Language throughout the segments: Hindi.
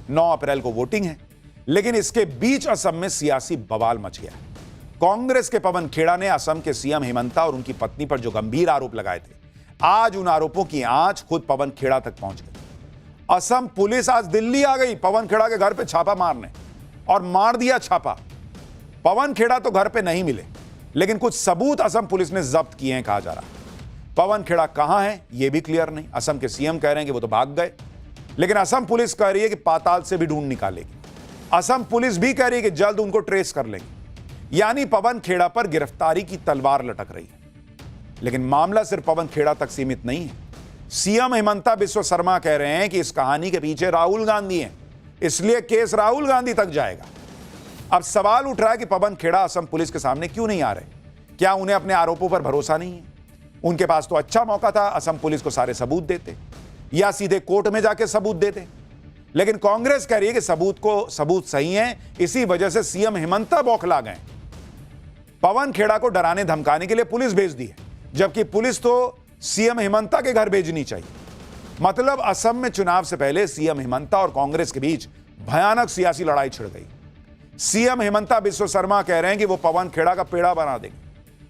9 अप्रैल को वोटिंग है, लेकिन इसके बीच असम में सियासी बवाल मच गया। कांग्रेस के पवन खेड़ा ने असम के सीएम हेमंता और उनकी पत्नी पर जो गंभीर आरोप लगाए थे, आज उन आरोपों की आंच खुद पवन खेड़ा तक पहुंच गई। असम पुलिस आज दिल्ली आ गई पवन खेड़ा के घर पे छापा मारने, और मार दिया छापा। पवन खेड़ा तो घर पे नहीं मिले, लेकिन कुछ सबूत असम पुलिस ने जब्त किए हैं, कहा जा रहा है। पवन खेड़ा कहां है यह भी क्लियर नहीं। असम के सीएम कह रहे हैं कि वो तो भाग गए, लेकिन असम पुलिस कह रही है कि पाताल से भी ढूंढ निकालेगी। असम पुलिस भी कह रही है कि जल्द उनको ट्रेस कर लेंगे। यानी पवन खेड़ा पर गिरफ्तारी की तलवार लटक रही है। लेकिन मामला सिर्फ पवन खेड़ा तक सीमित नहीं है। सीएम हेमंता बिस्वा शर्मा कह रहे हैं कि इस कहानी के पीछे राहुल गांधी हैं, इसलिए केस राहुल गांधी तक जाएगा। अब सवाल उठ रहा है कि पवन खेड़ा असम पुलिस के सामने क्यों नहीं आ रहे? क्या उन्हें अपने आरोपों पर भरोसा नहीं है? उनके पास तो अच्छा मौका था, असम पुलिस को सारे सबूत देते या सीधे कोर्ट में जाके सबूत देते। लेकिन कांग्रेस कह रही है कि सबूत सही है, इसी वजह से सीएम हेमंता बौखला गए। पवन खेड़ा को डराने धमकाने के लिए पुलिस भेज दी है, जबकि पुलिस तो सीएम हेमंता के घर भेजनी चाहिए। मतलब असम में चुनाव से पहले सीएम हेमंता और कांग्रेस के बीच भयानक सियासी लड़ाई छिड़ गई। सीएम हेमंता बिस्वा शर्मा कह रहे हैं कि वो पवन खेड़ा का पेड़ा बना देंगे।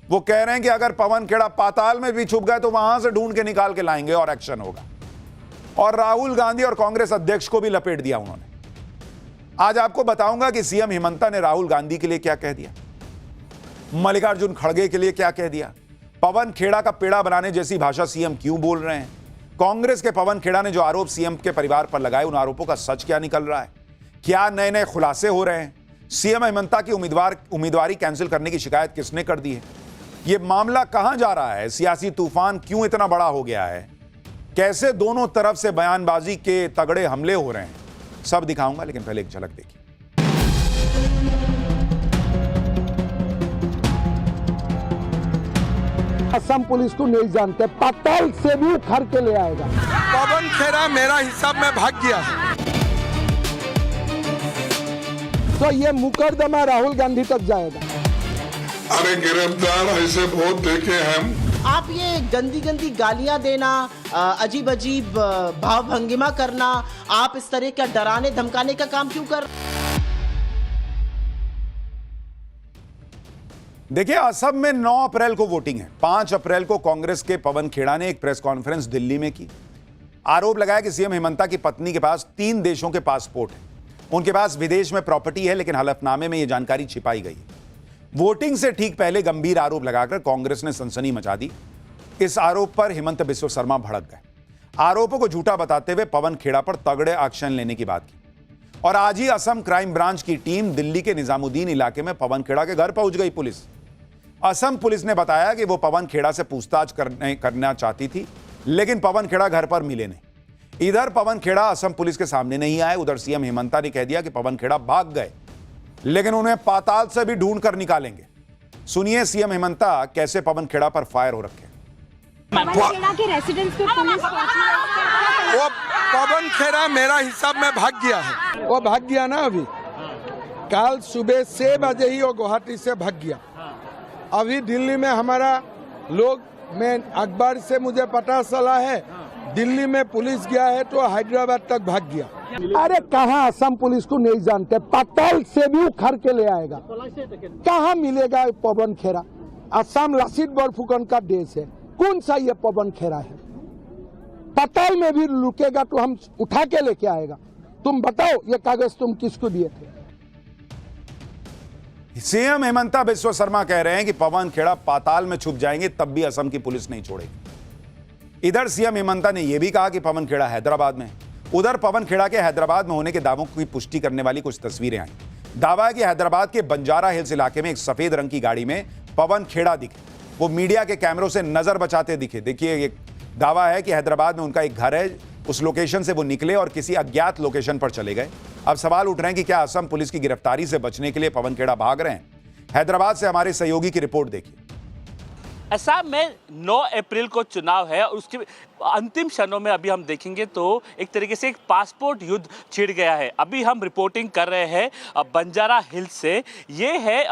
वो कह रहे हैं कि अगर पवन खेड़ा पाताल में भी छुप गए तो वहां से ढूंढ के निकाल के लाएंगे और एक्शन होगा। और राहुल गांधी और कांग्रेस अध्यक्ष को भी लपेट दिया उन्होंने। आज आपको बताऊंगा कि सीएम हेमंता ने राहुल गांधी के लिए क्या कह दिया, मल्लिकार्जुन खड़गे के लिए क्या कह दिया, पवन खेड़ा का पेड़ा बनाने जैसी भाषा सीएम क्यों बोल रहे हैं, कांग्रेस के पवन खेड़ा ने जो आरोप सीएम के परिवार पर लगाए उन आरोपों का सच क्या निकल रहा है, क्या नए नए खुलासे हो रहे हैं, सीएम हेमंता की उम्मीदवारी कैंसिल करने की शिकायत किसने कर दी है, यह मामला कहां जा रहा है, सियासी तूफान क्यों इतना बड़ा हो गया है, कैसे दोनों तरफ से बयानबाजी के तगड़े हमले हो रहे हैं, सब दिखाऊंगा। लेकिन पहले एक झलक देखिए। असम पुलिस को नहीं जानते, पाताल से भी उखाड़ के ले आएगा। पवन खेड़ा मेरा हिसाब में भाग गया है, तो ये मुकदमा राहुल गांधी तक जाएगा। अरे गिरफ्तार ऐसे बहुत देखे हैं। आप ये गंदी गंदी गालियां देना, अजीब अजीब भाव भंगिमा करना, आप इस तरह का डराने धमकाने का काम क्यों कर? देखिए, असम में 9 अप्रैल को वोटिंग है। 5 अप्रैल को कांग्रेस के पवन खेड़ा ने एक प्रेस कॉन्फ्रेंस दिल्ली में की। आरोप लगाया कि सीएम हेमंता की पत्नी के पास 3 देशों के पासपोर्ट हैं, उनके पास विदेश में प्रॉपर्टी है, लेकिन हलफनामे में यह जानकारी छिपाई गई है। वोटिंग से ठीक पहले गंभीर आरोप लगाकर कांग्रेस ने सनसनी मचा दी। इस आरोप पर हेमंत बिस्वा शर्मा भड़क गए। आरोपों को झूठा बताते हुए पवन खेड़ा पर तगड़े एक्शन लेने की बात की। और आज ही असम क्राइम ब्रांच की टीम दिल्ली के निजामुद्दीन इलाके में पवन खेड़ा के घर पहुंच गई। पुलिस, असम पुलिस ने बताया कि वो पवन खेड़ा से पूछताछ करना चाहती थी, लेकिन पवन खेड़ा घर पर मिले नहीं। इधर पवन खेड़ा असम पुलिस के सामने नहीं आए, उधर सीएम हेमंता ने कह दिया कि पवन खेड़ा भाग गए, लेकिन उन्हें पाताल से भी ढूंढ कर निकालेंगे। सुनिए सीएम हेमंता कैसे पवन खेड़ा पर फायर हो रखे। पवन खेड़ा के रेसिडेंस पे पुलिस पहुंची। वो पवन खेड़ा मेरा हिसाब में भाग गया है। वो भाग गया ना, अभी कल सुबह 6 बजे ही वो गुवाहाटी से भाग गया। अभी दिल्ली में हमारा लोग, मैं अखबार से मुझे पता चला है दिल्ली में पुलिस गया है तो हैदराबाद तक भाग गया। अरे कहाँ असम पुलिस को नहीं जानते, पाताल से भी उखाड़ के ले आएगा। कहाँ मिलेगा पवन खेड़ा? असम लासित बरफुकन का देश है, कौन सा ये पवन खेड़ा है? पाताल में भी लुकेगा तो हम उठा के लेके आएगा। तुम बताओ ये कागज तुम किसको दिए थे? सीएम हेमंता बिस्वा शर्मा कह रहे हैं कि पवन खेड़ा पाताल में छुप जाएंगे तब भी असम की पुलिस नहीं छोड़ेगी। इधर सीएम हेमंता ने यह भी कहा कि पवन खेड़ा हैदराबाद में। उधर पवन खेड़ा के हैदराबाद में होने के दावों की पुष्टि करने वाली कुछ तस्वीरें आई। दावा है कि हैदराबाद के बंजारा हिल्स इलाके में एक सफेद रंग की गाड़ी में पवन खेड़ा दिखे। वो मीडिया के कैमरों से नजर बचाते दिखे। देखिए, एक दावा है कि हैदराबाद में उनका एक घर है, उस लोकेशन से वो निकले और किसी अज्ञात लोकेशन पर चले गए। अब सवाल उठ रहे हैं कि क्या असम पुलिस की गिरफ्तारी से बचने के लिए पवन खेड़ा भाग रहे हैं? हैदराबाद से हमारे सहयोगी की रिपोर्ट देखिए। असम में 9 अप्रैल को चुनाव है और उसके अंतिम क्षणों में अभी हम देखेंगे तो एक तरीके से एक पासपोर्ट युद्ध छिड़ गया है। अभी हम रिपोर्टिंग कर रहे हैं बंजारा हिल्स से। ये है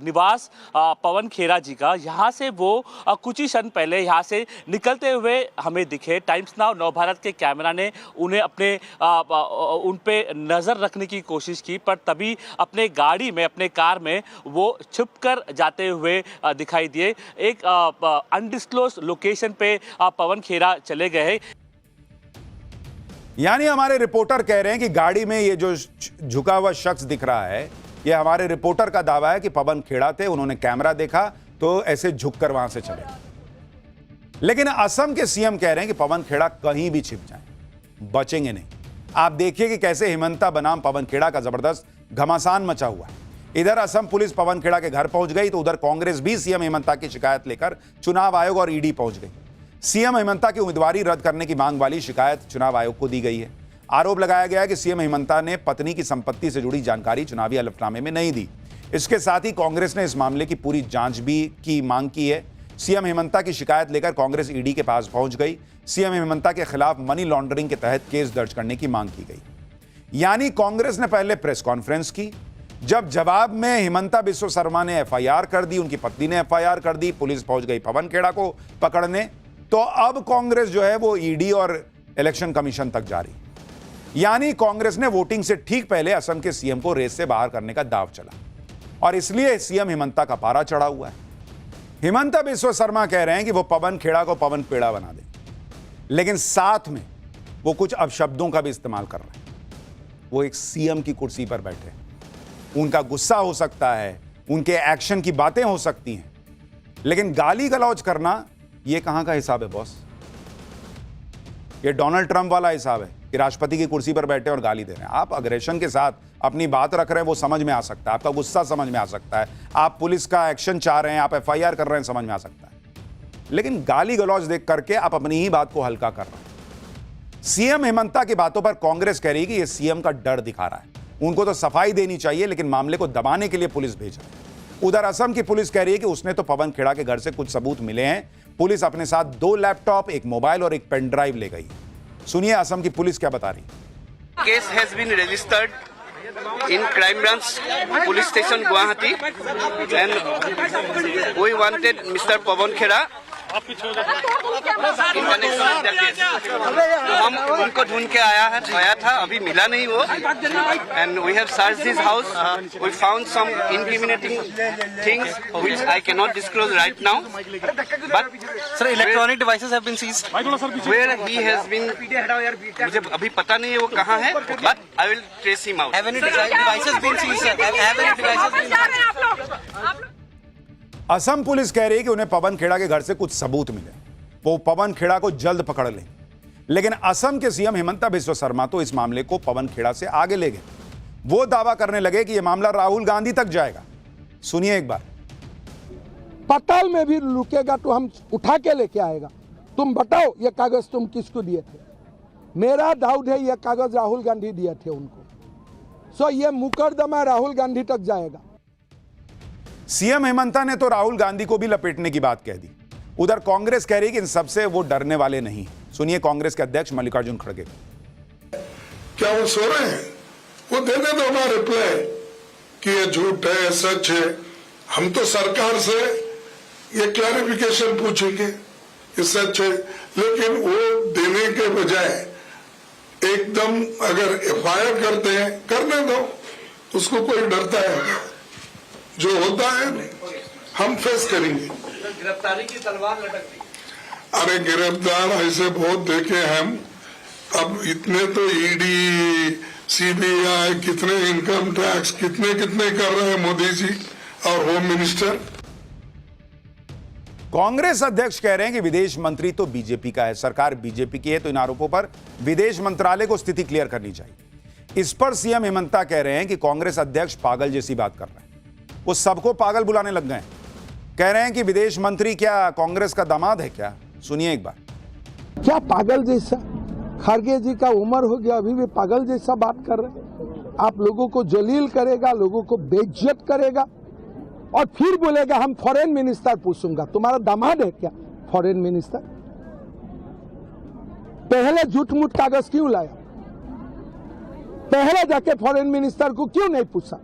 निवास पवन खेड़ा जी का। यहाँ से वो कुछ ही क्षण पहले यहाँ से निकलते हुए हमें दिखे। टाइम्स नाउ नव भारत के कैमरा ने उन्हें अपने उन पे नज़र रखने की कोशिश की, पर तभी अपने गाड़ी में, अपने कार में वो छुप कर जाते हुए दिखाई दिए। एक अनडिस्क्लोज लोकेशन पे पवन खेड़ा चले गए। यानी हमारे रिपोर्टर कह रहे हैं कि गाड़ी में ये जो झुका हुआ शख्स दिख रहा है, ये हमारे रिपोर्टर का दावा है कि पवन खेड़ा थे। उन्होंने कैमरा देखा तो ऐसे झुककर वहां से चले। लेकिन असम के सीएम कह रहे हैं कि पवन खेड़ा कहीं भी छिप जाए, बचेंगे नहीं। आप देखिए कि कैसे हिमंता बनाम पवन खेड़ा का जबरदस्त घमासान मचा हुआ है। इधर असम पुलिस पवन खेड़ा के घर पहुंच गई तो उधर कांग्रेस भी सीएम हिमंता की शिकायत लेकर चुनाव आयोग और ईडी पहुंच गई। सीएम हिमंता की उम्मीदवारी रद्द करने की मांग वाली शिकायत चुनाव आयोग को दी गई है। आरोप लगाया गया है कि सीएम हिमंता ने पत्नी की संपत्ति से जुड़ी जानकारी चुनावी हलफनामे में नहीं दी। इसके साथ ही कांग्रेस ने इस मामले की पूरी जांच भी की मांग की है। सीएम हिमंता की शिकायत लेकर कांग्रेस ईडी के पास पहुंच गई। सीएम हिमंता के खिलाफ मनी लॉन्ड्रिंग के तहत केस दर्ज करने की मांग की गई। यानी कांग्रेस ने पहले प्रेस कॉन्फ्रेंस की, जब जवाब में हिमंता बिस्वा शर्मा ने एफआईआर कर दी, उनकी पत्नी ने एफआईआर कर दी, पुलिस पहुंच गई पवन खेड़ा को पकड़ने, तो अब कांग्रेस जो है वो ईडी और इलेक्शन कमीशन तक जा रही। यानी कांग्रेस ने वोटिंग से ठीक पहले असम के सीएम को रेस से बाहर करने का दांव चला और इसलिए सीएम हिमंता का पारा चढ़ा हुआ है। हिमंता बिस्वा शर्मा कह रहे हैं कि वो पवन खेड़ा को पवन पेड़ा बना दे, लेकिन साथ में वो कुछ अपशब्दों का भी इस्तेमाल कर रहे हैं। वो एक सीएम की कुर्सी पर बैठे हैं, उनका गुस्सा हो सकता है, उनके एक्शन की बातें हो सकती हैं, लेकिन गाली गलौज करना ये कहां का हिसाब है बॉस? ये डोनाल्ड ट्रंप वाला हिसाब है कि राष्ट्रपति की कुर्सी पर बैठे और गाली दे रहे हैं। आप अग्रेशन के साथ अपनी बात रख रहे हैं, वो समझ में आ सकता है, आपका गुस्सा समझ में आ सकता है, आप पुलिस का एक्शन चाह रहे हैं, आप एफआईआर कर रहे हैं, समझ में आ सकता है, लेकिन गाली गलौज देख करके आप अपनी ही बात को हल्का कर रहे हैं। सीएम हिमंता की बातों पर कांग्रेस कह रही है कि यह सीएम का डर दिखा रहा है, उनको तो सफाई देनी चाहिए, लेकिन मामले को दबाने के लिए पुलिस भेज रही है। उधर असम की पुलिस कह रही है कि उसने तो पवन खेड़ा के घर से कुछ सबूत मिले हैं। पुलिस अपने साथ 2 लैपटॉप, एक मोबाइल और एक पेन ड्राइव ले गई। सुनिए असम की पुलिस क्या बता रही है। Case has been registered in crime branch police station Guwahati and we wanted Mr. Pawan Kheda in connection with the case. तो हम उनको ढूंढ के आया था, अभी मिला नहीं वो, and we have searched his house. We found some incriminating things which I cannot disclose right now. But sir, electronic devices have been seized. Where he has been, मुझे अभी पता नहीं है वो कहाँ है, but I will trace him out. Have any devices been seized, sir? Have any devices been seized? Assam police कह रही है कि उन्हें पवन खेड़ा के घर से कुछ सबूत मिले, वो पवन खेड़ा को जल्द पकड़ लें। लेकिन असम के सीएम हिमंता बिस्वा शर्मा तो इस मामले को पवन खेड़ा से आगे ले गए। वो दावा करने लगे कि यह मामला राहुल गांधी तक जाएगा। सुनिए एक बार। पताल में भी रुकेगा तो हम उठा के लेके आएगा। तुम बताओ ये कागज तुम किसको दिए थे? मेरा डाउट है ये कागज राहुल गांधी दिए थे उनको। सो ये मुकदमा राहुल गांधी तक जाएगा। सीएम हिमंता ने तो राहुल गांधी को भी लपेटने की बात कह दी। उधर कांग्रेस कह रही है कि इन सबसे वो डरने वाले नहीं। सुनिए कांग्रेस के अध्यक्ष मल्लिकार्जुन खड़गे। क्या वो सो रहे हैं? वो देने दो हमारा रिप्लाई कि ये झूठ है, सच है। हम तो सरकार से ये क्लैरिफिकेशन पूछेंगे कि सच है, लेकिन वो देने के बजाय एकदम अगर एफआईआर करते हैं, करने दो, उसको कोई डरता है? जो होता है हम फेस करेंगे। गिरफ्तारी की तलवार लटकती। अरे गिरफ्तार ऐसे बहुत देखे हम। अब इतने तो ईडी, सीबीआई, कितने इनकम टैक्स, कितने कर रहे हैं मोदी जी और होम मिनिस्टर। कांग्रेस अध्यक्ष कह रहे हैं कि विदेश मंत्री तो बीजेपी का है, सरकार बीजेपी की है, तो इन आरोपों पर विदेश मंत्रालय को स्थिति क्लियर करनी चाहिए। इस पर सीएम हिमंता कह रहे हैं कि कांग्रेस अध्यक्ष पागल जैसी बात कर रहे हैं, वो सबको पागल बुलाने लग गए। कह रहे हैं कि विदेश मंत्री क्या कांग्रेस का दामाद है क्या? सुनिए एक बार। क्या पागल जैसा? खड़गे जी का उम्र हो गया, अभी भी पागल जैसा बात कर रहे हैं। आप लोगों को जलील करेगा, लोगों को बेइज्जत करेगा और फिर बोलेगा हम फॉरेन मिनिस्टर पूछूंगा। तुम्हारा दामाद है क्या फॉरेन मिनिस्टर? पहले झूठ मूठ कागज क्यों लाया? पहले जाके फॉरेन मिनिस्टर को क्यों नहीं पूछा?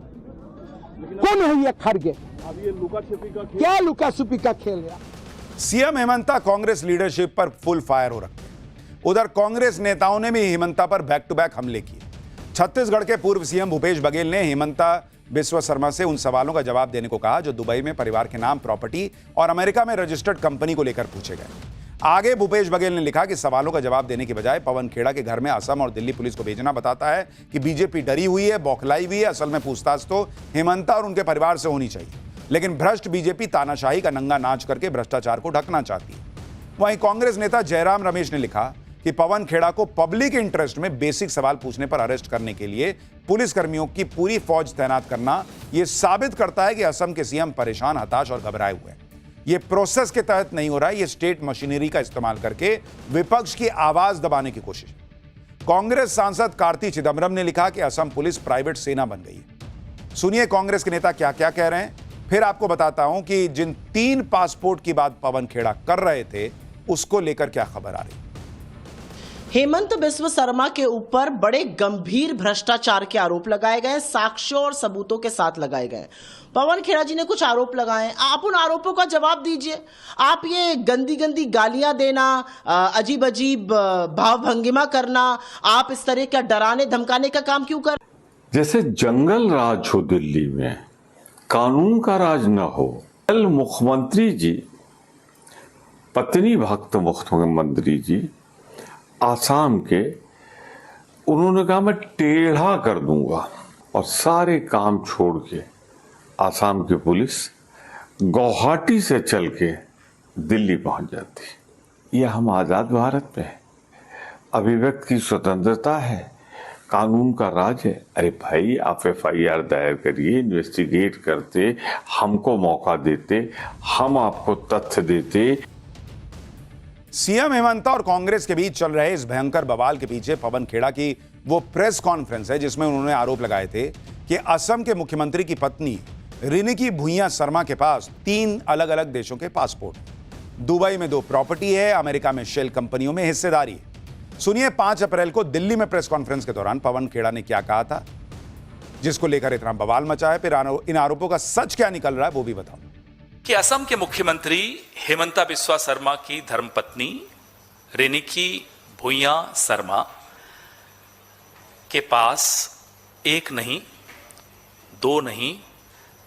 कौन है ये खड़गे? क्या लुका छुपी का खेल है? सीएम हेमंता कांग्रेस लीडरशिप पर फुल फायर हो रखे हैं। उधर कांग्रेस नेताओं ने भी हेमंता पर बैक टू बैक हमले किए। छत्तीसगढ़ के पूर्व सीएम भूपेश बघेल ने हेमंता बिस्वा शर्मा से उन सवालों का जवाब देने को कहा जो दुबई में परिवार के नाम प्रॉपर्टी और अमेरिका में रजिस्टर्ड कंपनी को लेकर पूछे गए। आगे भूपेश बघेल ने लिखा कि सवालों का जवाब देने के बजाय पवन खेड़ा के घर में असम और दिल्ली पुलिस को भेजना बताता है कि बीजेपी डरी हुई है, बौखलाई हुई है। असल में पूछताछ तो हेमंता और उनके परिवार से होनी चाहिए, लेकिन भ्रष्ट बीजेपी तानाशाही का नंगा नाच करके भ्रष्टाचार को ढकना चाहती है। वहीं कांग्रेस नेता जयराम रमेश ने लिखा कि पवन खेड़ा को पब्लिक इंटरेस्ट में बेसिक सवाल पूछने पर अरेस्ट करने के लिए पुलिस कर्मियों की पूरी फौज तैनात करना यह साबित करता है कि असम के सीएम परेशान, हताश और घबराए हुए हैं। यह प्रोसेस के तहत नहीं हो रहा है, यह स्टेट मशीनरी का इस्तेमाल करके विपक्ष की आवाज दबाने की कोशिश है। कांग्रेस सांसद कार्ति चिदम्बरम ने लिखा कि असम पुलिस प्राइवेट सेना बन गई है। सुनिए कांग्रेस के नेता क्या क्या कह रहे हैं, फिर आपको बताता हूं कि जिन 3 पासपोर्ट की बात पवन खेड़ा कर रहे थे उसको लेकर क्या खबर आ रही। हेमंत बिस्वा शर्मा के ऊपर बड़े गंभीर भ्रष्टाचार के आरोप लगाए गए, साक्ष्यों और सबूतों के साथ लगाए गए। पवन खेड़ा जी ने कुछ आरोप लगाए, आप उन आरोपों का जवाब दीजिए। आप ये गंदी गंदी गालियां देना, अजीब अजीब भाव भंगिमा करना, आप इस तरह का डराने धमकाने का काम क्यों कर? जैसे जंगल राज हो दिल्ली में, कानून का राज न हो। कल मुख्यमंत्री जी, पत्नी भक्त मुख्यमंत्री जी आसाम के, उन्होंने कहा मैं टेढ़ा कर दूंगा और सारे काम छोड़ के आसाम की पुलिस गुवाहाटी से चल के दिल्ली पहुंच जाती। यह हम आजाद भारत में है, अभिव्यक्ति की स्वतंत्रता है, कानून का राज है। अरे भाई, आप FIR दायर करिए, इन्वेस्टिगेट करते, हमको मौका देते, हम आपको तथ्य देते। सीएम हेमंता और कांग्रेस के बीच चल रहे इस भयंकर बवाल के पीछे पवन खेड़ा की वो प्रेस कॉन्फ्रेंस है जिसमें उन्होंने आरोप लगाए थे कि असम के मुख्यमंत्री की पत्नी रिनिकी भुइयां शर्मा के पास 3 अलग अलग देशों के पासपोर्ट, दुबई में 2 प्रॉपर्टी है, अमेरिका में शेल कंपनियों में हिस्सेदारी है। सुनिए 5 अप्रैल को दिल्ली में प्रेस कॉन्फ्रेंस के दौरान पवन खेड़ा ने क्या कहा था जिसको लेकर इतना बवाल मचा है। फिर इन आरोपों का सच क्या निकल रहा है वो भी बताऊं। कि असम के मुख्यमंत्री हेमंता बिस्वा शर्मा की धर्मपत्नी रिनिकी भुइयां शर्मा के पास 1 नहीं, 2 नहीं,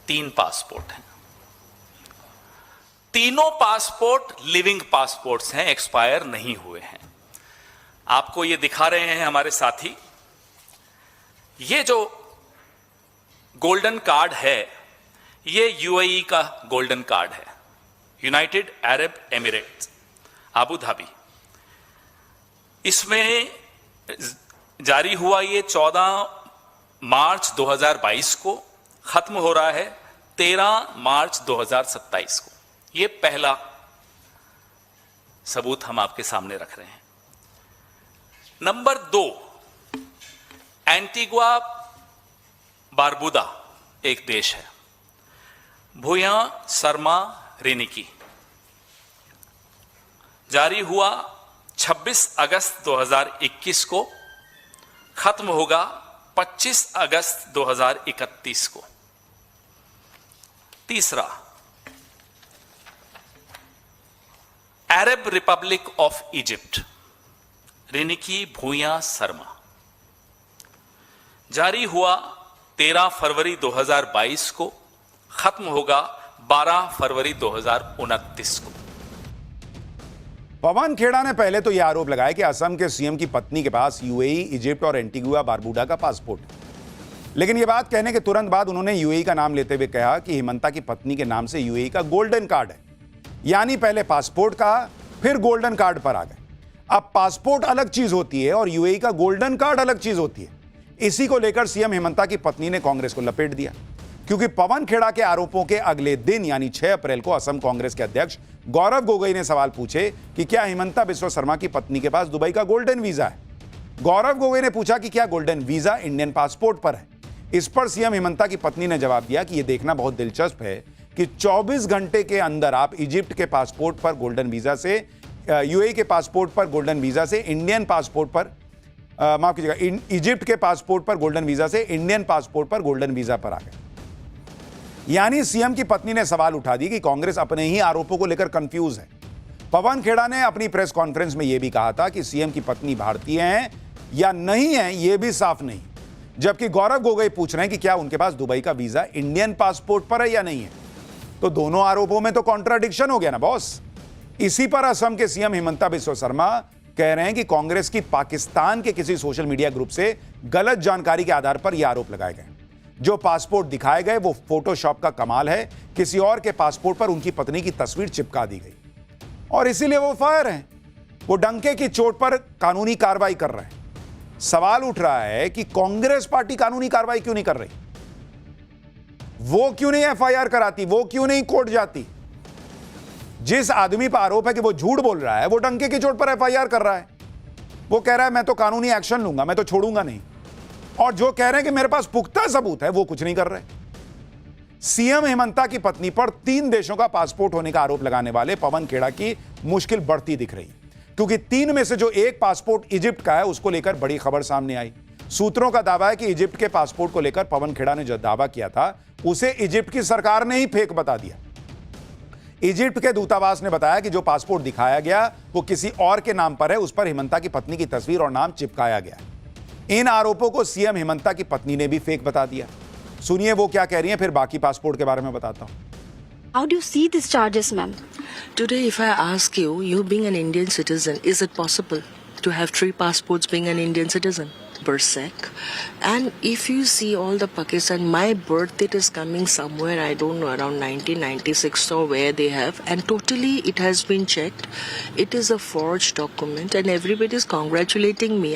3 पासपोर्ट हैं। तीनों पासपोर्ट लिविंग पासपोर्ट्स हैं, एक्सपायर नहीं हुए हैं। आपको ये दिखा रहे हैं हमारे साथी। ये जो गोल्डन कार्ड है, ये UAE का गोल्डन कार्ड है, United Arab Emirates, Abu Dhabi. इसमें जारी हुआ ये 14 मार्च 2022 को, खत्म हो रहा है 13 मार्च 2027 को। ये पहला सबूत हम आपके सामने रख रहे हैं। नंबर 2, एंटीगुआ बारबुदा एक देश है, भुइयां शर्मा रिनिकी, जारी हुआ 26 अगस्त 2021 को, खत्म होगा 25 अगस्त 2031 को। तीसरा, Arab Republic of Egypt, Riniki Bhuyan Sharma, जारी हुआ 13 फरवरी 2022 को, खत्म होगा 12 फरवरी 2029 को। पवन खेड़ा ने पहले तो यह आरोप लगाया कि असम के सीएम की पत्नी के पास UAE, इजिप्ट और एंटीगुआ बारबुडा का पासपोर्ट है। लेकिन यह बात कहने के तुरंत बाद उन्होंने UAE का नाम लेते हुए कहा कि हेमंता की पत्नी के नाम से UAE का गोल्डन कार्ड है। यानी पहले पासपोर्ट कहा, फिर गोल्डन कार्ड पर आ गए। अब पासपोर्ट अलग चीज होती है और UAE का गोल्डन कार्ड अलग चीज होती है। इसी को लेकर सीएम हेमंता की पत्नी ने कांग्रेस को लपेट दिया, क्योंकि पवन खेड़ा के आरोपों के अगले दिन यानी 6 अप्रैल को असम कांग्रेस के अध्यक्ष गौरव गोगोई ने सवाल पूछे कि क्या हेमंता बिस्वा शर्मा की पत्नी के पास दुबई का गोल्डन वीजा है। गौरव गोगोई ने पूछा कि क्या गोल्डन वीजा इंडियन पासपोर्ट पर है। इस पर सीएम हेमंता की पत्नी ने जवाब दिया कि यह देखना बहुत दिलचस्प है कि 24 घंटे के अंदर आप इजिप्ट के पासपोर्ट पर गोल्डन वीजा से यूएई के पासपोर्ट पर गोल्डन वीजा से इंडियन पासपोर्ट पर माफ कीजिएगा, इजिप्ट के पासपोर्ट पर गोल्डन वीजा से इंडियन पासपोर्ट पर गोल्डन वीजा पर आ गए। यानी सीएम की पत्नी ने सवाल उठा दी कि कांग्रेस अपने ही आरोपों को लेकर कंफ्यूज है। पवन खेड़ा ने अपनी प्रेस कॉन्फ्रेंस में यह भी कहा था कि सीएम की पत्नी भारतीय हैं या नहीं है यह भी साफ नहीं, जबकि गौरव गोगोई पूछ रहे हैं कि क्या उनके पास दुबई का वीजा इंडियन पासपोर्ट पर है या नहीं है। तो दोनों आरोपों में तो कॉन्ट्राडिक्शन हो गया ना बॉस। इसी पर असम के सीएम हिमंता बिस्वा शर्मा कह रहे हैं कि कांग्रेस की पाकिस्तान के किसी सोशल मीडिया ग्रुप से गलत जानकारी के आधार पर यह आरोप लगाए गए। जो पासपोर्ट दिखाए गए वो फोटोशॉप का कमाल है, किसी और के पासपोर्ट पर उनकी पत्नी की तस्वीर चिपका दी गई और इसीलिए वो फायर हैं। वो डंके की चोट पर कानूनी कार्रवाई कर रहे हैं। सवाल उठ रहा है कि कांग्रेस पार्टी कानूनी कार्रवाई क्यों नहीं कर रही? वो क्यों नहीं एफआईआर कराती? वो क्यों नहीं कोर्ट जाती? जिस आदमी पर आरोप है कि वो झूठ बोल रहा है, वो डंके की चोट पर एफआईआर कर रहा है। वो कह रहा है मैं तो कानूनी एक्शन लूंगा, मैं तो छोड़ूंगा नहीं। और जो कह रहे हैं कि मेरे पास पुख्ता सबूत है, वो कुछ नहीं कर रहे। सीएम हिमंता की पत्नी पर 3 देशों का पासपोर्ट होने का आरोप लगाने वाले पवन खेड़ा की मुश्किल बढ़ती दिख रही, क्योंकि 3 में से जो एक पासपोर्ट इजिप्ट का है उसको लेकर बड़ी खबर सामने आई। सूत्रों का दावा है कि इजिप्ट के पासपोर्ट को लेकर पवन खेड़ा ने जो दावा किया था उसे इजिप्ट की सरकार ने ही फेक बता दिया। इजिप्ट के दूतावास ने बताया कि जो पासपोर्ट दिखाया गया वो किसी और के नाम पर है, उस पर हिमंता की पत्नी की तस्वीर और नाम चिपकाया गया। इन आरोपों को सीएम हिमंता की पत्नी ने भी फेक बता दिया। सुनिए वो क्या कह रही हैं, फिर बाकी पासपोर्ट के बारे में बताता हूं। How do you see these charges, ma'am? Today, if I ask you, you being an Indian citizen, is it possible to have 3 passports being an Indian citizen per sec? And if you see all the Pakistan, my birth date is coming somewhere, I don't know, around 1996 or where they have, and totally it has been checked. It is a forged document and everybody is congratulating me.